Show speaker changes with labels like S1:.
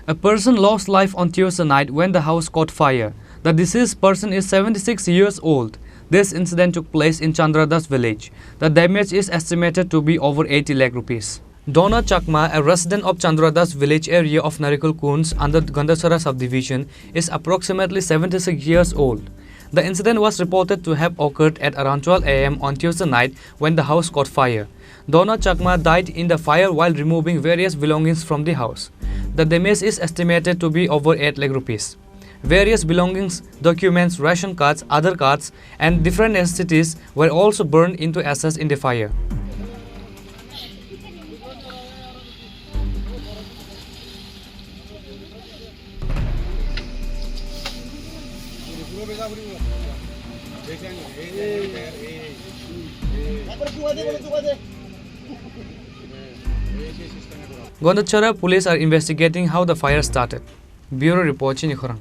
S1: A person lost life on Tuesday night when the house caught fire. The deceased person is 76 years old. This incident took place in Chandradas village. The damage is estimated to be over 80 lakh rupees. Donna Chakma, a resident of Chandradas village area of Narikul Kunds under Gandasara subdivision, is approximately 76 years old. The incident was reported to have occurred at around 12 am on Tuesday night when the house caught fire. Donna Chakma died in the fire while removing various belongings from the house. The damage is estimated to be over 8 lakh rupees. Various belongings, documents, ration cards, other cards, and different necessities were also burned into ashes in the fire. Gondachara police are investigating how the fire started. Bureau report, Chini, Khorang.